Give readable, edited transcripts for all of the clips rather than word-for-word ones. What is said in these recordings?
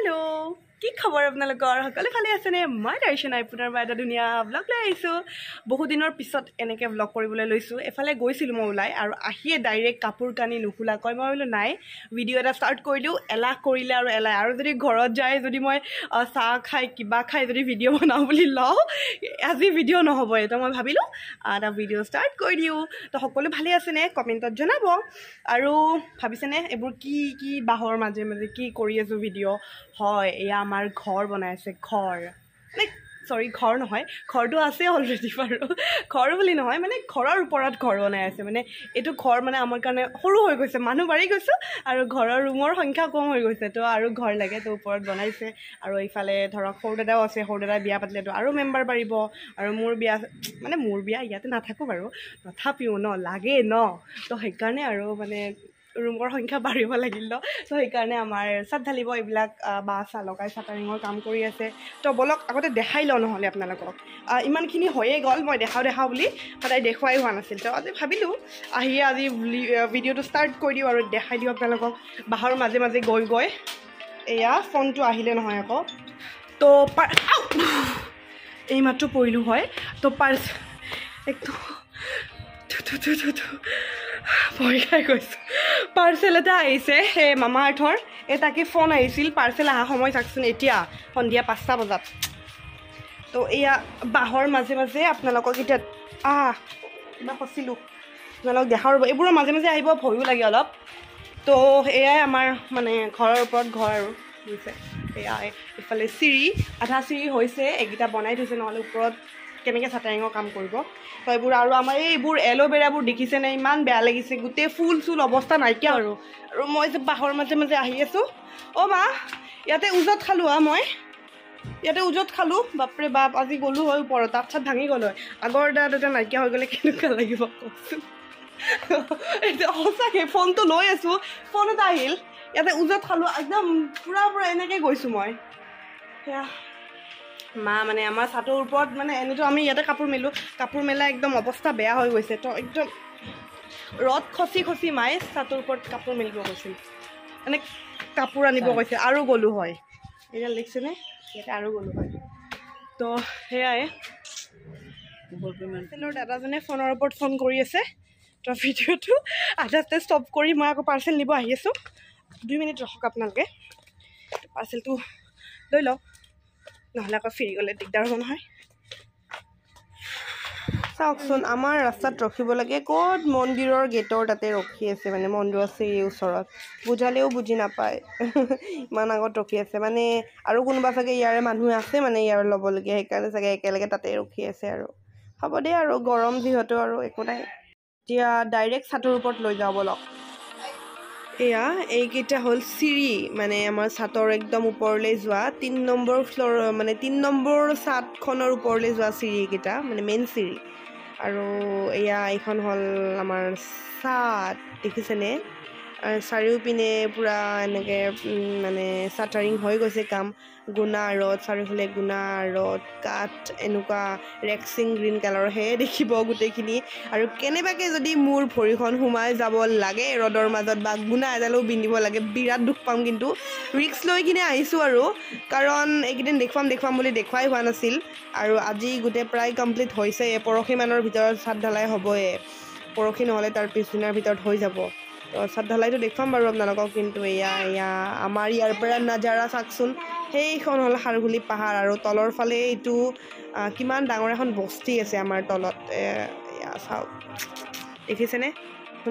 hello কি খবৰ আপোনালোকৰ সকলো ভালে আছে নে মই দৰ্শনাই পুনৰবাৰ এটা ধুনীয়া ব্লগ লৈ আহিছোঁ বহু দিনৰ পিছত এনেকৈ ব্লগ কৰিবলৈ লৈছোঁ এফালে গৈছিলোঁ মই ওলাই আৰু আহিয়ে ডাইৰেক্ট কাপোৰ কানি নুখুলাকৈ মই বোলো নাই ভিডিঅ' এটা ষ্টাৰ্ট কৰিলোঁ এলাহ কৰিলে আৰু যদি ঘৰত যায় যদি মই চাহ খাই কিবা খাই যদি ভিডিঅ' বনাওঁ বুলি লওঁ আজি ভিডিঅ' নহ'ব এটা মই ভাবিলোঁ এটা ভিডিঅ' ষ্টাৰ্ট কৰি দিওঁ তো সকলো ভালে আছে নে কমেণ্টত জনাব আৰু ভাবিছেনে এইবোৰ কি কি বাহৰ মাজে মাজে কি কৰি আছোঁ ভিডিঅ' হয় এয়া আমাৰ ঘৰ বনাই আছে ঘৰ লাইক সৰি ঘৰ নহয় ঘৰটো আছে অলৰেডি বাৰু ঘৰ বুলি নহয় মানে ঘৰৰ ওপৰত ঘৰ বনাই আছে মানে এইটো ঘৰ মানে আমাৰ কাৰণে সৰু হৈ গৈছে মানুহ বাঢ়ি গৈছে আৰু ঘৰৰ ৰুমৰ সংখ্যা কম হৈ গৈছে তো আৰু ঘৰ লাগে তো ওপৰত বনাইছে আৰু এইফালে ধৰক সৰু দাদাও আছে সৰু দাদাই বিয়া পাতিলেতো আৰু মেম্বাৰ বাঢ়িব আৰু মোৰ বিয়া ইয়াতে নাথাকোঁ বাৰু তথাপিও ন লাগে ন তো সেইকাৰণে আৰু মানে ৰুমৰ সংখ্যা বাঢ়িব লাগিল ন তো সেইকাৰণে আমাৰ চাট ঢালিব এইবিলাক বা চাহ লগাই চাটাৰিঙৰ কাম কৰি আছে তো বলক আগতে দেখাই লওঁ নহ'লে আপোনালোকক ইমানখিনি হৈয়ে গ'ল মই দেখাওঁ বুলি সদায় দেখুৱাই হোৱা নাছিল তো আজি ভাবিলোঁ আহিয়ে আজি ভিডিঅ'টো ষ্টাৰ্ট কৰি দিওঁ আৰু দেখাই দিওঁ আপোনালোকক বাহৰ মাজে মাজে গৈ এয়া ফোনটো আহিলে নহয় আকৌ তো এই মাত্ৰ পৰিলোঁ হয় তো একদম ভয় খাই গৈছোঁ পাৰ্চেল এটা আহিছে সেই মামা আৰ্থৰ তাকে ফোন আহিছিল পাৰ্চেল অহা সময় চাওকচোন এতিয়া সন্ধিয়া 5টা বজাত তো এয়া বাহৰ মাজে মাজে আপোনালোকক এতিয়া কিবা ফচিলোঁ আপোনালোকক দেখাওঁ ৰ'ব এইবোৰৰ মাজে মাজে আহিব ভয়ো লাগে অলপ তো এয়াই আমাৰ মানে ঘৰৰ ওপৰত ঘৰ আৰু হৈছে এয়াই ইফালে চিৰি আধা চিৰি হৈছে এইকেইটা বনাই থৈছে নহ'লে ওপৰত কেনেকৈ চাটাৰিঙৰ কাম কৰিব তো এইবোৰ আৰু আমাৰ এইবোৰ এল'ভেৰাবোৰ দেখিছেনে ইমান বেয়া লাগিছে গোটেই ফুল অৱস্থা নাইকিয়া আৰু মই যে বাহৰ মাজে মাজে আহি আছোঁ মা ইয়াতে উজত খালোঁ মই ইয়াতে উজত খালোঁ বাপৰে বাপ আজি গ'লোঁ হয় ওপৰত তাত চাত ভাঙি গ'ল হয় আগৰ দাদা নাইকিয়া হৈ গ'লে কেনেকুৱা লাগিব কওকচোন সঁচাকৈ ফোনটো লৈ আছোঁ ফোন এটা আহিল ইয়াতে উজত খালোঁ একদম পূৰা এনেকৈ গৈছোঁ মই সেয়া মা মানে আমাৰ ছাতৰ ওপৰত মানে এনেতো আমি ইয়াতে কাপোৰ মেলা একদম অৱস্থা বেয়া হৈ গৈছে তো একদম ৰদ খচি মায়ে ছাতৰ ওপৰত কাপোৰ মেলিব গৈছিল মানে কাপোৰ আনিব কৈছে আৰু গ'লোঁ হয় এতিয়া লিখিছেনে ইয়াতে আৰু গ'লোঁ হয় তো সেয়াই দাদাজনে ফোনৰ ওপৰত ফোন কৰি আছে তো ভিডিঅ'টো আধাতে ষ্টপ কৰি মই আকৌ পাৰ্চেল নিব আহি আছোঁ 2 মিনিট ৰখক আপোনালোকে পাৰ্চেলটো লৈ লওক নহ'লে আকৌ ফিৰি গ'লে দিগদাৰ হ'ব নহয় চাওকচোন আমাৰ ৰাস্তাত ৰখিব লাগে ক'ত মন্দিৰৰ গেটৰ তাতে ৰখি আছে মানে মন্দিৰ আছে এই ওচৰত বুজালেও বুজি নাপায় ইমান আগত ৰখি আছে মানে আৰু কোনোবা চাগে ইয়াৰে মানুহ আছে মানে ইয়াৰ ল'বলগীয়া সেইকাৰণে চাগে একেলগে তাতে ৰখি আছে আৰু হ'ব দে আৰু গৰম যিহেতু আৰু একো নাই এতিয়া ডাইৰেক্ট ছাতৰ ওপৰত লৈ যাওঁ বলক এয়া এইকেইটা হ'ল চিৰি মানে আমাৰ ছাতৰ একদম ওপৰলৈ যোৱা 3 নম্বৰ ফ্ল'ৰ মানে 3 নম্বৰ ছাদখনৰ ওপৰলৈ যোৱা চিৰি এইকেইটা মানে মেইন চিৰি আৰু এয়া এইখন হ'ল আমাৰ ছাদ দেখিছেনে চাৰিওপিনে পূৰা এনেকৈ মানে চাটাৰিং হৈ গৈছে কাম গুণা ৰদ চাৰিওফালে গুণা ৰদ কাঠ এনেকুৱা ৰেক্সিং গ্ৰীণ কালাৰৰ সেয়ে দেখিব গোটেইখিনি আৰু কেনেবাকৈ যদি মোৰ ভৰিখন সোমাই যাব লাগে ৰদৰ মাজত বা গুণা এডালো বিন্ধিব লাগে বিৰাট দুখ পাম কিন্তু ৰিক্স লৈ কিনে আহিছোঁ আৰু কাৰণ এইকেইদিন দেখুৱাম বুলি দেখুৱাই হোৱা নাছিল আৰু আজি গোটেই প্ৰায় কমপ্লিট হৈছে পৰহিমানৰ ভিতৰত ছাদ ঢালাই হ'বই পৰহি নহ'লে তাৰ পিছদিনাৰ ভিতৰত হৈ যাব তো ছাদ ঢালাইটো দেখুৱাম বাৰু আপোনালোকক কিন্তু এয়া আমাৰ ইয়াৰ পৰা নাজাৰা চাওকচোন সেইখন হ'ল খাৰঘুলি পাহাৰ আৰু তলৰ ফালে এইটো কিমান ডাঙৰ এখন বস্তি আছে আমাৰ তলত এয়া চাওক দেখিছেনে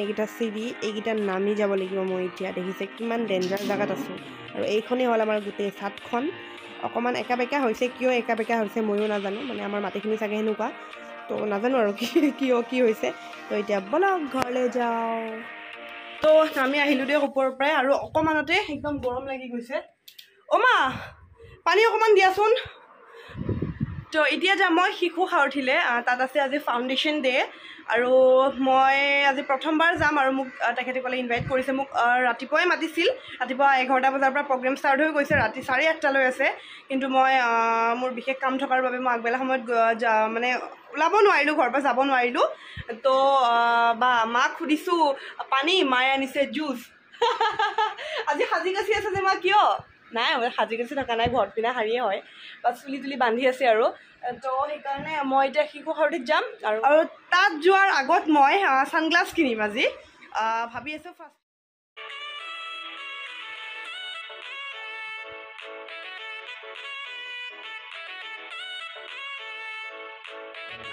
এইকেইটা চিৰি এইকেইটা নামি যাব লাগিব মই এতিয়া দেখিছে কিমান ডেঞ্জাৰ জেগাত আছোঁ আৰু এইখনেই হ'ল আমাৰ গোটেই ছাদখন অকণমান একা বেকা হৈছে কিয় একা বেকা হৈছে ময়ো নাজানো মানে আমাৰ মাটিখিনি চাগে সেনেকুৱা তো নাজানো আৰু কি হৈছে তো এতিয়া বলক ঘৰলৈ যাওঁ তো আমি আহিলোঁ দেই ওপৰৰ পৰাই আৰু অকণমানতে একদম গৰম লাগি গৈছে মা পানী অকণমান দিয়াচোন তো এতিয়া যাম মই শিশু সাৰথিলৈ তাত আছে আজি ফাউণ্ডেশ্যন ডে আৰু মই আজি প্ৰথমবাৰ যাম আৰু মোক তেখেতে ক'লে ইনভাইট কৰিছে মোক ৰাতিপুৱাই মাতিছিল ৰাতিপুৱা 11টা বজাৰ পৰা প্ৰগ্ৰেম ষ্টাৰ্ট হৈ গৈছে ৰাতি 8:30লৈ আছে কিন্তু মই মোৰ বিশেষ কাম থকাৰ বাবে মই আগবেলা সময়ত মানে ওলাব নোৱাৰিলোঁ ঘৰৰ পৰা যাব নোৱাৰিলোঁ তো মাক সুধিছোঁ পানী মায়ে আনিছে জুচ আজি সাজি কাচি আছে যে মা কিয় নাই সাজি কাচি থকা নাই ঘৰত পিনে শাৰীয়ে হয় বা চুলি তুলি বান্ধি আছে আৰু তো সেইকাৰণে মই এতিয়া শিশু সাৰথীত যাম আৰু তাত যোৱাৰ আগত মই ছানগ্লাছ কিনিম আজি ভাবি আছোঁ ফাৰ্ষ্ট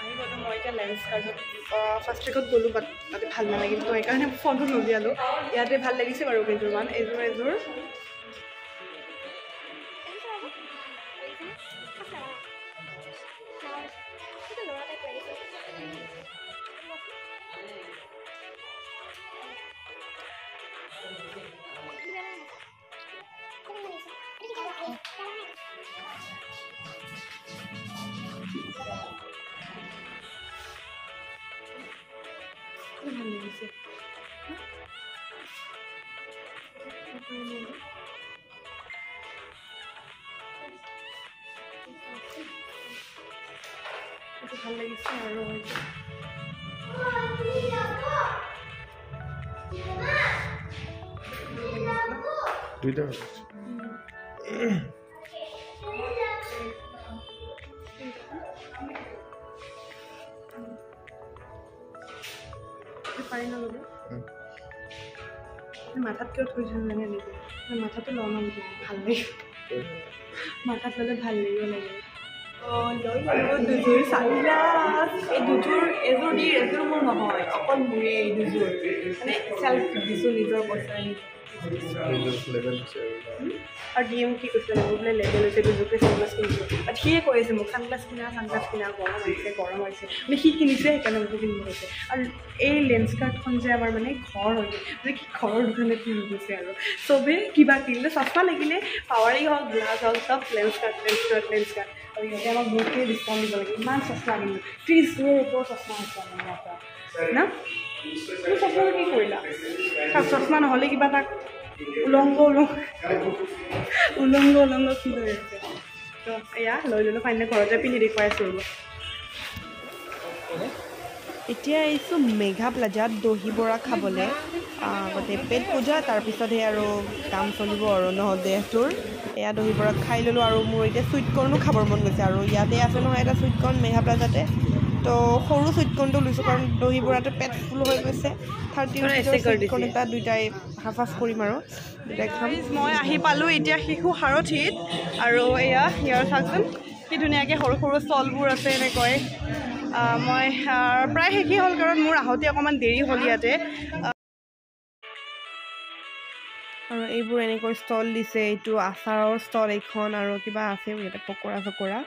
আহি গ'লোঁ মই এতিয়া লেন্স কাৰ্ডত ফাৰ্ষ্ট ট্ৰেকত গ'লোঁ বাট তাতে ভাল নালাগিল তো সেইকাৰণে ফোনটো নুলিয়ালোঁ ইয়াতে ভাল লাগিছে বাৰু কেইযোৰমান এযোৰ ভাল লাগিছে ভাল লাগিছে আৰু দুইটা পাৰি নল'ব মাথাত কিয় থৈছোঁ জানে নেকি মাথাটো লওঁ ন ভাল লাগিব মাথাত ল'লে ভাল লাগিব লাগে দুযোৰ ছানগ্লাছ এই দুযোৰ এযোৰ দি এযোৰ মোৰ নহয় অকল মোৰে এই দুযোৰ মানে চেল্ফ দিছোঁ নিজৰ পইচাৰে আৰু ডি এম কি কৈছিলে মোৰ বোলে লেবেল হৈছে দুযোৰকে ছানগ্লাছ কিনিছোঁ বাট সিয়ে কৈ আছে মোক ছানগ্লাছ কিনা গৰম হৈছে মানে সি কিনিছে সেইকাৰণে মোকো কিনিব কৈছে আৰু এই লেন্স কাৰ্ডখন যে আমাৰ মানে ঘৰ হয় মানে কি ঘৰৰ দোকানে কিনি গৈছে আৰু চবেই কিবা কিনিলে চচমা লাগিলে পাৱাৰেই হওক গ্লাছ হওক চব লেন্স কাৰ্ড আৰু ইহঁতে আমাক বহুতখিনি ডিছকাউণ্ট দিব লাগে ইমান চচমা কিনিলোঁ 30,000 ওপৰৰ চচমা হৈছে আমাৰ ইয়াৰ পৰা না তুমি চচমাটো কি কৰিলা চচমা নহ'লে কিবা এটা উলংগ কি লৈ আছে তো এয়া লৈ ল'লোঁ ফাইনেলি ঘৰতে পিন্ধি দেখুৱাই আছোঁ ৰ'ব এতিয়া আহিছোঁ মেঘা প্লাজাত দহি বৰা খাবলৈ আগতে পেট পূজা তাৰপিছতহে আৰু কাম চলিব আৰু নহয় দেহটোৰ এয়া দহি বৰা খাই ল'লোঁ আৰু মোৰ এতিয়া চুইট কৰ্ণো খাবৰ মন গৈছে আৰু ইয়াতে আছে নহয় এটা চুইট কৰ্ণ মেঘা প্লাজাতে তো সৰু চুইট কৰ্ণটো লৈছোঁ কাৰণ দহি বৰাটো পেট ফুল হৈ গৈছে 30 চুইট কৰ্ণ এটা দুইটাই হাফ কৰিম আৰু দুটাই খাম মই আহি পালোঁ এতিয়া শিশু সাৰথীত আৰু এয়া ইয়াৰ চাওকচোন কি ধুনীয়াকৈ সৰু সৰু ষ্টলবোৰ আছে এনেকৈ মই প্ৰায় শেষেই হ'ল কাৰণ মোৰ আহোঁতে অকণমান দেৰি হ'ল ইয়াতে আৰু এইবোৰ এনেকৈ ষ্টল দিছে এইটো আচাৰৰ ষ্টল এইখন আৰু কিবা আছে ইয়াতে পকৰা চকৰা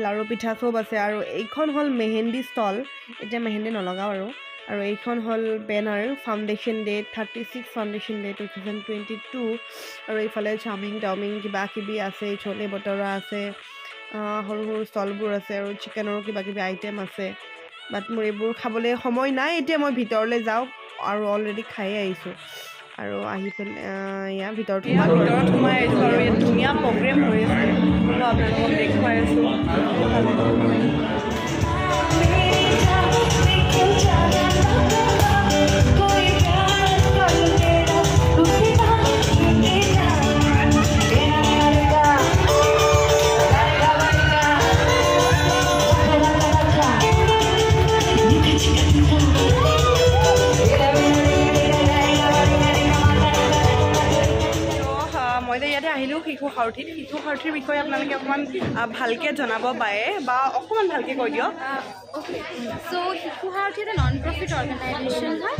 লাৰু পিঠা চব আছে আৰু এইখন হ'ল মেহেন্দি ষ্টল এতিয়া মেহেন্দি নলগাওঁ আৰু এইখন হ'ল banner foundation day 36 foundation day 2022 আৰু এইফালে চাওমিন টাউমিন কিবা কিবি আছে চলে বতৰা আছে সৰু সৰু ষ্টলবোৰ আছে আৰু চিকেনৰো কিবা কিবি আইটেম আছে বাট মোৰ এইবোৰ খাবলৈ সময় নাই এতিয়া মই ভিতৰলৈ যাওঁ আৰু অলৰেডি খায়ে আহিছোঁ আৰু আহি পেলাই ইয়াৰ ভিতৰত সোমাই আহিছোঁ আৰু ইয়াত ধুনীয়া প্ৰগ্ৰেম হৈ আছে মই আপোনালোকক দেখুৱাই আছোঁ শিশু সাৰথীৰ বিষয়ে আপোনালোকে অকণমান ভালকৈ জনাব পাৰে বা অকণমান ভালকৈ কৈ দিয়ক Okay, so শিশু সাৰথী এটা নন প্ৰফিট অৰ্গেনাইজেশ্যন হয়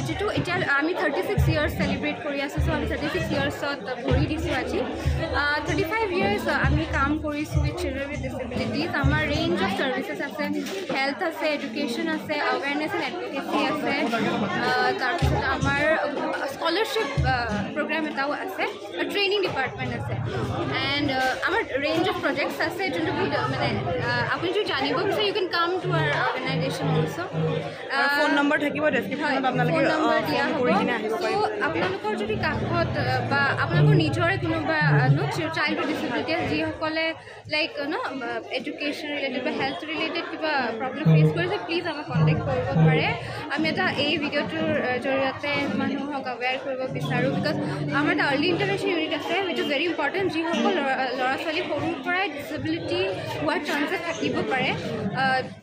যিটো এতিয়া আমি 36 ইয়াৰ্ছ চেলিব্ৰেট কৰি আছোঁ চ' আমি 36 ইয়াৰ্ছত ভৰি দিছোঁ আজি 35 ইয়াৰ্ছ আমি কাম কৰিছোঁ উইথ চিলড্ৰেন উইথ ডিছেবিলিটিজ আমাৰ ৰেঞ্জ অফ ছাৰ্ভিচেছ আছে হেল্থ আছে এডুকেশ্যন আছে আৱেৰনেছ এণ্ড এডভকেচি আছে তাৰপিছত আমাৰ স্কলাৰশ্বিপ প্ৰগ্ৰাম এটাও আছে ট্ৰেইনিং ডিপাৰ্টমেণ্ট আছে এণ্ড আমাৰ ৰেঞ্জ অফ প্ৰজেক্টছ আছে যোনটো মানে আপুনি যদি জানিব বিচাৰে ইউ কেন কাম to our organization also phone number thakibo description ot apnaloke phone number dia hobo so apnalokor jodi kakhot ba apnalokor nijore kunoba no child with disability যিসকলে লাইক এডুকেশ্যন ৰিলেটেড বা হেল্থ ৰিলেটেড কিবা problem face কৰিছে please আমাক contact কৰিব পাৰে আমি এটা এই ভিডিঅ'টোৰ জৰিয়তে মানুহক আৱেৰ কৰিব বিচাৰোঁ বিকজ আমাৰ এটা আৰ্লি ইণ্টাৰভেনশ্যন ইউনিট আছে উইচ ইজ ভেৰি ইম্পৰ্টেণ্ট যিসকল ল'ৰা ছোৱালী সৰুৰ পৰাই ডিছেবিলিটি হোৱাৰ চান্সেছ থাকিব পাৰে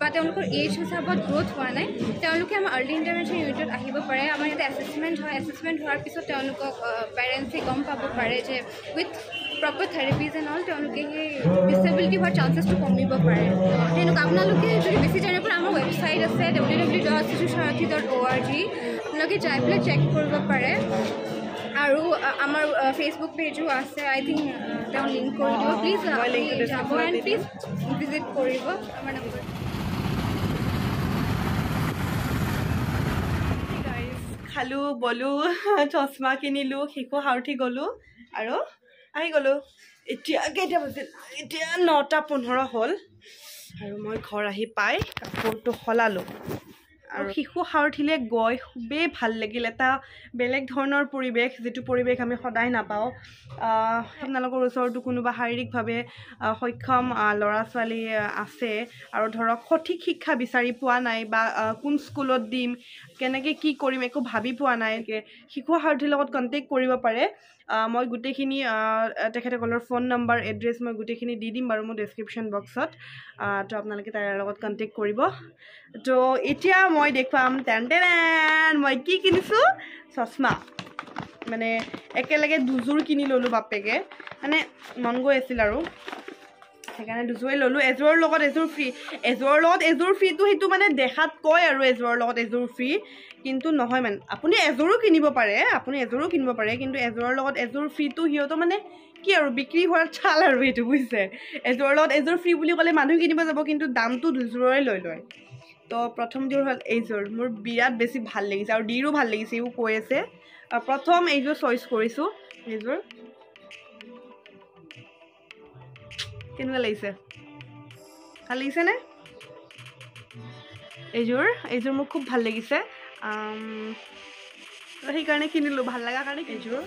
বা তেওঁলোকৰ এজ হিচাপত গ্ৰ'থ হোৱা নাই তেওঁলোকে আমাৰ আৰ্লি ইণ্টাৰভেনশ্যন ইউনিটত আহিব পাৰে আমাৰ ইয়াতে এছেছমেণ্ট হয় এছেছমেণ্ট হোৱাৰ পিছত তেওঁলোকক পেৰেণ্টছে গম পাব পাৰে যে উইথ প্ৰপাৰ থেৰাপিজ এণ্ড অল তেওঁলোকে সেই ডিছেবিলিটি হোৱাৰ চান্সেছটো কমিব পাৰে তেনেকুৱা আপোনালোকে যদি বেছি জানিব পাৰে আমাৰ ৱেবছাইট আছে www.sishusharathi.org আপোনালোকে যাই পেলাই চেক কৰিব পাৰে আৰু আমাৰ ফেচবুক পেজো আছে আই থিংক তেওঁ লিংক কৰি দিব প্লিজ যাব এণ্ড প্লিজ ভিজিট কৰিব আমাৰ নম্বৰ খালোঁ বলোঁ চশমা কিনিলোঁ শিশু সাৰথি গ'লোঁ আৰু আহি গ'লোঁ এতিয়া কেইটা বাজিল এতিয়া 9:15 হ'ল আৰু মই ঘৰ আহি পাই কাপোৰটো সলালোঁ আৰু শিশু সাৰথিলৈ গৈ খুবেই ভাল লাগিল এটা বেলেগ ধৰণৰ পৰিৱেশ যিটো পৰিৱেশ আমি সদায় নাপাওঁ আপোনালোকৰ ওচৰতো কোনোবা শাৰীৰিকভাৱে সক্ষম ল'ৰা ছোৱালী আছে আৰু ধৰক সঠিক শিক্ষা বিচাৰি পোৱা নাই বা কোন স্কুলত দিম কেনেকৈ কি কৰিম একো ভাবি পোৱা নাই শিশু সাৰথিৰ লগত কণ্টেক্ট কৰিব পাৰে মই গোটেইখিনি তেখেতসকলৰ ফোন নম্বৰ এড্ৰেছ মই গোটেইখিনি দি দিম বাৰু মোৰ ডেছক্ৰিপশ্যন বক্সত তো আপোনালোকে তাৰ লগত কণ্টেক্ট কৰিব তো এতিয়া মই দেখুৱাম টেন মই কি কিনিছোঁ চশমা মানে একেলগে দুযোৰ কিনি ল'লোঁ বাপেকে মানে মন গৈ আছিল আৰু সেইকাৰণে দুযোৰে ল'লোঁ এযোৰৰ লগত এযোৰ ফ্ৰী এযোৰ ফ্ৰীটো সেইটো মানে দেখাত কয় আৰু এযোৰৰ লগত এযোৰ ফ্ৰী কিন্তু নহয় মানে আপুনি এযোৰো কিনিব পাৰে কিন্তু এযোৰৰ লগত এযোৰ ফ্ৰীটো সিহঁতৰ মানে কি আৰু বিক্ৰী হোৱাৰ চাল আৰু সেইটো বুজিছে এযোৰৰ লগত এযোৰ ফ্ৰী বুলি ক'লে মানুহ কিনিব যাব কিন্তু দামটো দুযোৰৰে লৈ লয় তো প্ৰথমযোৰ হ'ল এইযোৰ মোৰ বিৰাট বেছি ভাল লাগিছে আৰু ডিৰো ভাল লাগিছে এইবোৰ কৈ আছে প্ৰথম এইযোৰ চইচ কৰিছোঁ এইযোৰ কেনেকুৱা লাগিছে ভাল লাগিছেনে এইযোৰ মোৰ খুব ভাল লাগিছে সেইকাৰণে কিনিলোঁ ভাল লগা কাৰণে এইযোৰ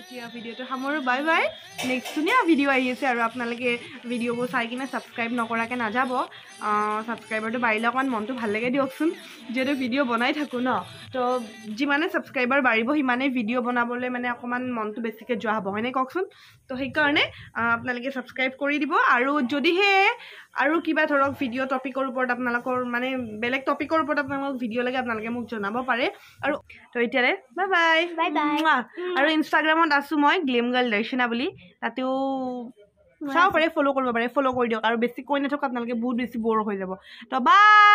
এতিয়া ভিডিঅ'টো সামৰোঁ বাই বাই নেক্সট ধুনীয়া ভিডিঅ' আহি আছে আৰু আপোনালোকে ভিডিঅ'বোৰ চাই কিনে ছাবস্ক্ৰাইব নকৰাকৈ নাযাব ছাবস্ক্ৰাইবাৰটো বাঢ়িলে অকণমান মনটো ভাল লাগে দিয়কচোন যিহেতু ভিডিঅ' বনাই থাকোঁ ন তো যিমানে ছাবস্ক্ৰাইবাৰ বাঢ়িব সিমানে ভিডিঅ' বনাবলৈ মানে অকণমান মনটো বেছিকৈ যোৱা হ'ব হয়নে কওকচোন তো সেইকাৰণে আপোনালোকে ছাবস্ক্ৰাইব কৰি দিব আৰু যদিহে আৰু কিবা ধৰক ভিডিঅ' টপিকৰ ওপৰত আপোনালোকৰ মানে বেলেগ টপিকৰ ওপৰত আপোনালোকক ভিডিঅ' লাগে আপোনালোকে মোক জনাব পাৰে আৰু তো এতিয়ালৈ বাই বাই আৰু ইনষ্টাগ্ৰামত আছোঁ মই গ্লেম গাৰ্ল দৰ্শনা বুলি তাতেও চাব পাৰে ফ'ল' কৰিব পাৰে ফ'ল' কৰি দিয়ক আৰু বেছি কৈ নাথাকক আপোনালোকে বহুত বেছি ব'ৰ হৈ যাব তো বাই